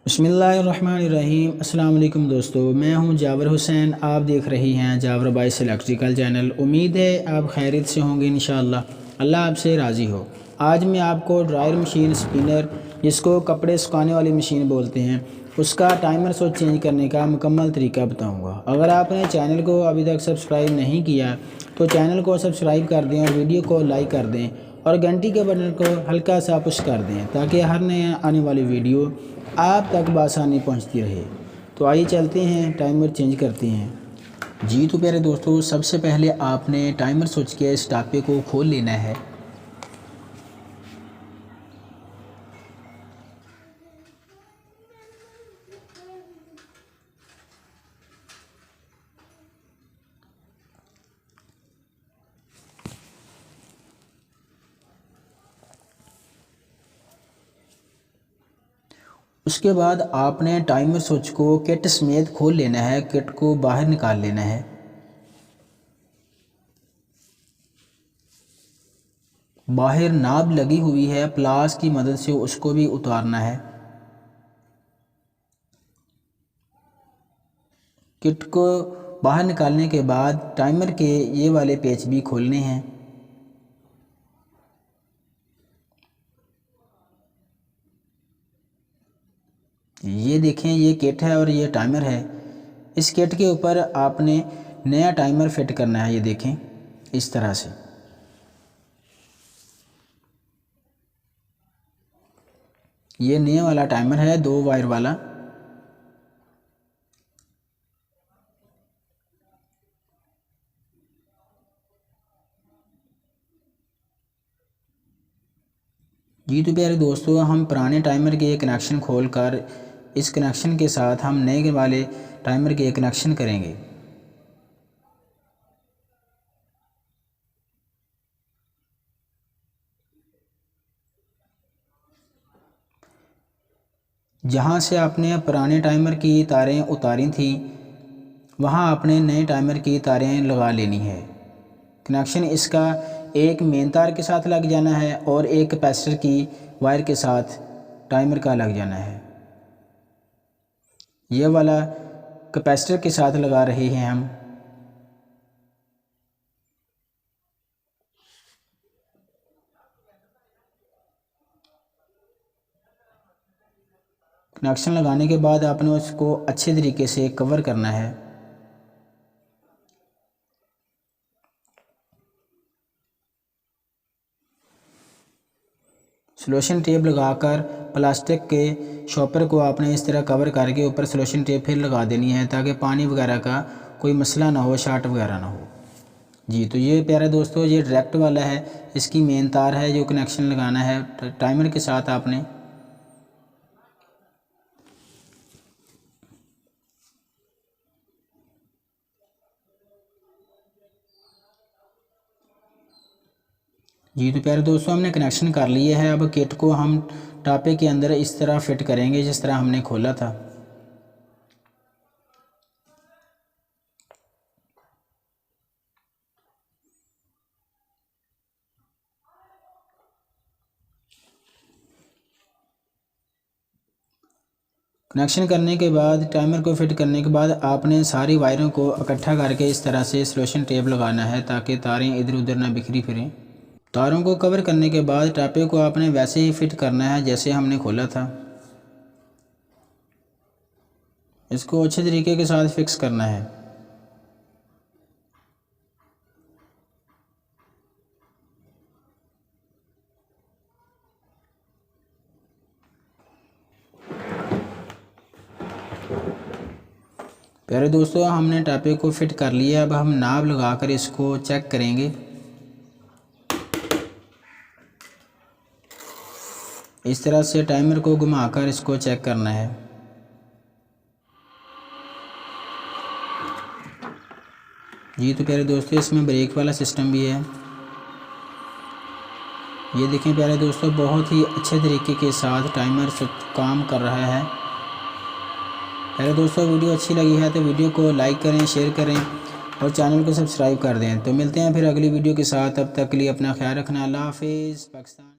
बिस्मिल्लाहिर्रहमानिर्रहीम। अस्सलाम वालेकुम दोस्तों, मैं हूं जावर हुसैन। आप देख रही हैं जावर बाइस इलेक्ट्रिकल चैनल। उम्मीद है आप खैरियत से होंगे इंशाअल्लाह, अल्लाह आपसे राज़ी हो। आज मैं आपको ड्रायर मशीन स्पिनर, जिसको कपड़े सुखाने वाली मशीन बोलते हैं, उसका टाइमर स्विच चेंज करने का मुकम्मल तरीका बताऊंगा। अगर आपने चैनल को अभी तक सब्सक्राइब नहीं किया तो चैनल को सब्सक्राइब कर दें और वीडियो को लाइक कर दें और घंटी के बटन को हल्का सा पुश कर दें ताकि हर नए आने वाली वीडियो आप तक बआसानी पहुंचती रहे। तो आइए चलते हैं, टाइमर चेंज करते हैं। जी तो प्यारे दोस्तों, सबसे पहले आपने टाइमर स्विच के इस टापे को खोल लेना है। उसके बाद आपने टाइमर स्विच को किट समेत खोल लेना है, किट को बाहर निकाल लेना है। बाहर नाब लगी हुई है, प्लास की मदद से उसको भी उतारना है। किट को बाहर निकालने के बाद टाइमर के ये वाले पेच भी खोलने हैं। ये देखें, ये किट है और ये टाइमर है। इस किट के ऊपर आपने नया टाइमर फिट करना है। ये देखें, इस तरह से। ये नया वाला टाइमर है, 2 वायर वाला। जी तो प्यारे दोस्तों, हम पुराने टाइमर के कनेक्शन खोलकर इस कनेक्शन के साथ हम नए वाले टाइमर के कनेक्शन करेंगे। जहाँ से आपने पुराने टाइमर की तारें उतारी थी, वहाँ आपने नए टाइमर की तारें लगा लेनी है। कनेक्शन इसका एक मेन तार के साथ लग जाना है और एक कैपेसिटर की वायर के साथ टाइमर का लग जाना है। यह वाला कैपेसिटर के साथ लगा रहे हैं हम। कनेक्शन लगाने के बाद आपने उसको अच्छे तरीके से कवर करना है। सॉल्यूशन टेप लगाकर प्लास्टिक के शॉपर को आपने इस तरह कवर करके ऊपर सॉल्यूशन टेप फिर लगा देनी है ताकि पानी वगैरह का कोई मसला ना हो, शार्ट वगैरह ना हो। जी तो ये प्यारे दोस्तों, ये डायरेक्ट वाला है, इसकी मेन तार है जो कनेक्शन लगाना है टाइमर के साथ। आपने जी तो प्यारे दोस्तों, हमने कनेक्शन कर लिया है। अब किट को हम टापे के अंदर इस तरह फिट करेंगे जिस तरह हमने खोला था। कनेक्शन करने के बाद, टाइमर को फिट करने के बाद आपने सारी वायरों को इकट्ठा करके इस तरह से सॉल्यूशन टेप लगाना है ताकि तारें इधर उधर ना बिखरी फिरें। तारों को कवर करने के बाद टापे को आपने वैसे ही फिट करना है जैसे हमने खोला था। इसको अच्छे तरीके के साथ फिक्स करना है। प्यारे दोस्तों, हमने टापे को फिट कर लिया। अब हम नाब लगाकर इसको चेक करेंगे। इस तरह से टाइमर को घुमाकर इसको चेक करना है। जी तो प्यारे दोस्तों, इसमें ब्रेक वाला सिस्टम भी है। ये देखें प्यारे दोस्तों, बहुत ही अच्छे तरीके के साथ टाइमर काम कर रहा है। प्यारे दोस्तों, वीडियो अच्छी लगी है तो वीडियो को लाइक करें, शेयर करें और चैनल को सब्सक्राइब कर दें। तो मिलते हैं फिर अगली वीडियो के साथ। तब तक के लिए अपना ख्याल रखना। अल्लाह हाफिज़। पाकिस्तान।